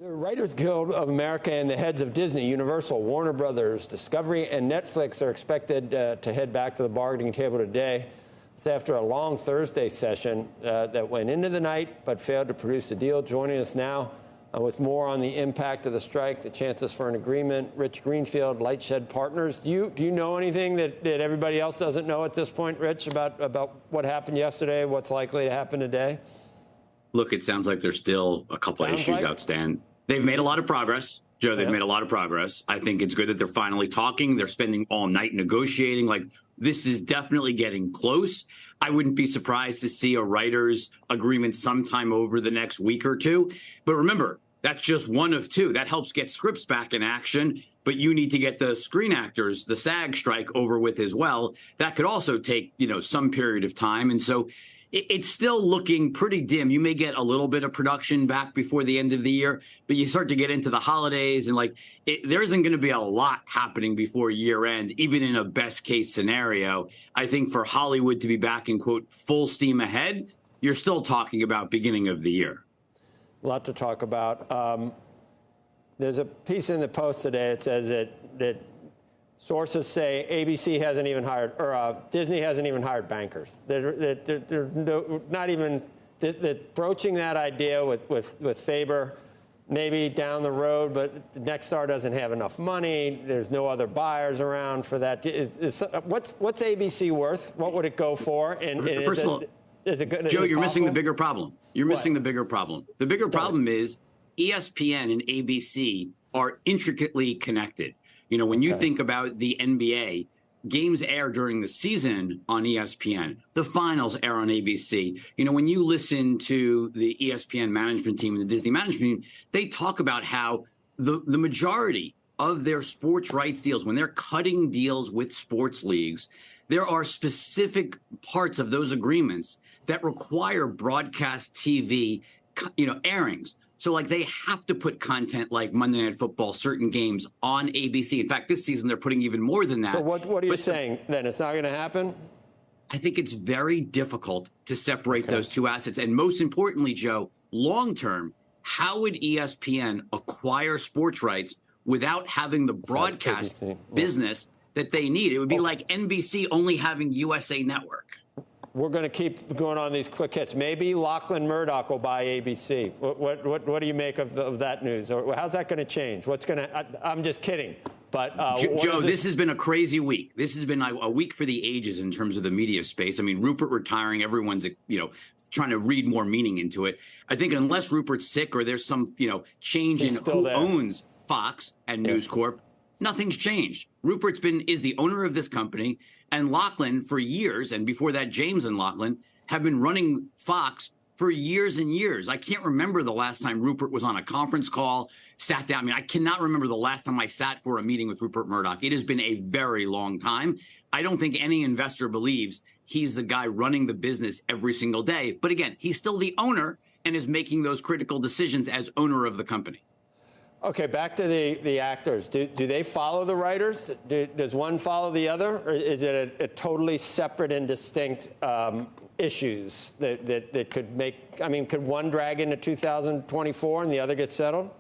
The Writers Guild of America and the heads of Disney, Universal, Warner Brothers, Discovery, and Netflix are expected to head back to the bargaining table today. It's after a long Thursday session that went into the night but failed to produce a deal. Joining us now with more on the impact of the strike, the chances for an agreement, Rich Greenfield, LightShed Partners. Do you know anything that everybody else doesn't know at this point, Rich, about what happened yesterday, what's likely to happen today? Look, it sounds like there's still a couple of issues outstanding. They've made a lot of progress, Joe. They've made a lot of progress. I think it's good that they're finally talking. They're spending all night negotiating. Like, this is definitely getting close. I wouldn't be surprised to see a writers' agreement sometime over the next week or two. But remember, that's just one of two. That helps get scripts back in action. But you need to get the Screen Actors, the SAG strike, over with as well. That could also take, some period of time. And so it's still looking pretty dim. You may get a little bit of production back before the end of the year, but you start to get into the holidays and there isn't going to be a lot happening before year end, even in a best case scenario. I think for Hollywood to be back in, quote, full steam ahead, you're still talking about beginning of the year. A lot to talk about. There's a piece in the Post today that says that sources say ABC hasn't even hired, or Disney hasn't even hired bankers. They're not even broaching that idea with Faber, maybe down the road, but Nexstar doesn't have enough money. There's no other buyers around for that. What's ABC worth? What would it go for? And first of all, is it good? Joe, you're missing the bigger problem. You're missing the bigger problem. The bigger problem is ESPN and ABC are intricately connected. When you think about the NBA, games air during the season on ESPN. The finals air on ABC. When you listen to the ESPN management team and the Disney management team, they talk about how the majority of their sports rights deals, when they're cutting deals with sports leagues, there are specific parts of those agreements that require broadcast TV, airings. So they have to put content like Monday Night Football, certain games on ABC. In fact, this season they're putting even more than that. So what are you saying then? It's not going to happen? I think it's very difficult to separate those two assets. And most importantly, Joe, long term, how would ESPN acquire sports rights without having the broadcast business that they need? It would be like NBC only having USA Network. We're going to keep going on these quick hits. Maybe Lachlan Murdoch will buy ABC. What do you make of that news? Or how's that going to change? I'm just kidding. But Joe, this has been a crazy week. This has been a week for the ages in terms of the media space. I mean, Rupert retiring, everyone's trying to read more meaning into it. I think unless Rupert's sick or there's some change in who owns Fox and News Corp, nothing's changed. Rupert's is the owner of this company, and Lachlan for years, and before that, James and Lachlan have been running Fox for years and years. I can't remember the last time Rupert was on a conference call, sat down. I mean, I cannot remember the last time I sat for a meeting with Rupert Murdoch. It has been a very long time. I don't think any investor believes he's the guy running the business every single day. But again, he's still the owner and is making those critical decisions as owner of the company. Okay, back to the actors. Do they follow the writers? Does one follow the other? Or is it a totally separate and distinct issues that could make, could one drag into 2024 and the other get settled?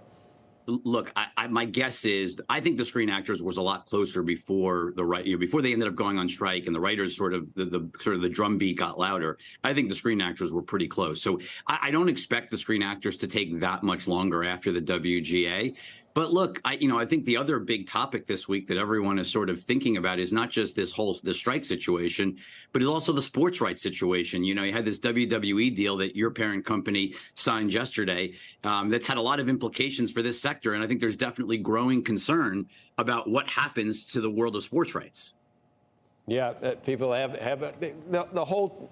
Look, my guess is I think the Screen Actors was a lot closer before before they ended up going on strike and the writers the drumbeat got louder. I think the Screen Actors were pretty close. So I don't expect the Screen Actors to take that much longer after the WGA. But look, I think the other big topic this week that everyone is sort of thinking about is not just the strike situation, but it's also the sports rights situation. You had this WWE deal that your parent company signed yesterday that's had a lot of implications for this sector. And I think there's definitely growing concern about what happens to the world of sports rights. Yeah, people have the whole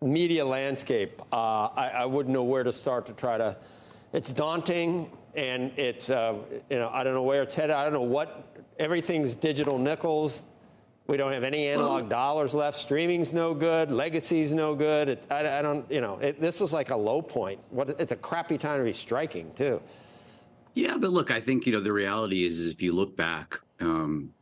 media landscape. I wouldn't know where to start to try to. It's daunting. And it's, I don't know where it's headed. I don't know what, everything's digital nickels. We don't have any analog dollars left. Streaming's no good. Legacy's no good. This is like a low point. It's a crappy time to be striking, too. Yeah, but look, I think, the reality is if you look back,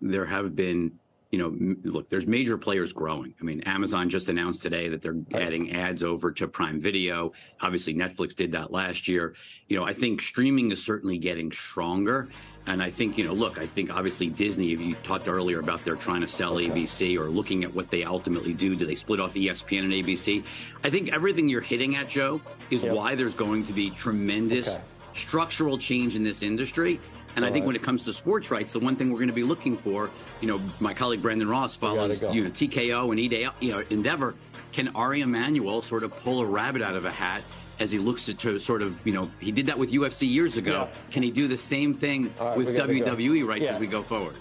there have been, look, there's major players growing. I mean, Amazon just announced today that they're adding ads over to Prime Video. Obviously, Netflix did that last year. I think streaming is certainly getting stronger. And I think, look, I think obviously Disney, you talked earlier about they're trying to sell ABC or looking at what they ultimately do. Do they split off ESPN and ABC? I think everything you're hitting at, Joe, is why there's going to be tremendous structural change in this industry. And I think when it comes to sports rights, the one thing we're going to be looking for, my colleague Brandon Ross follows, TKO and Endeavor. Can Ari Emanuel sort of pull a rabbit out of a hat as he looks to sort of, he did that with UFC years ago. Can he do the same thing with WWE rights as we go forward?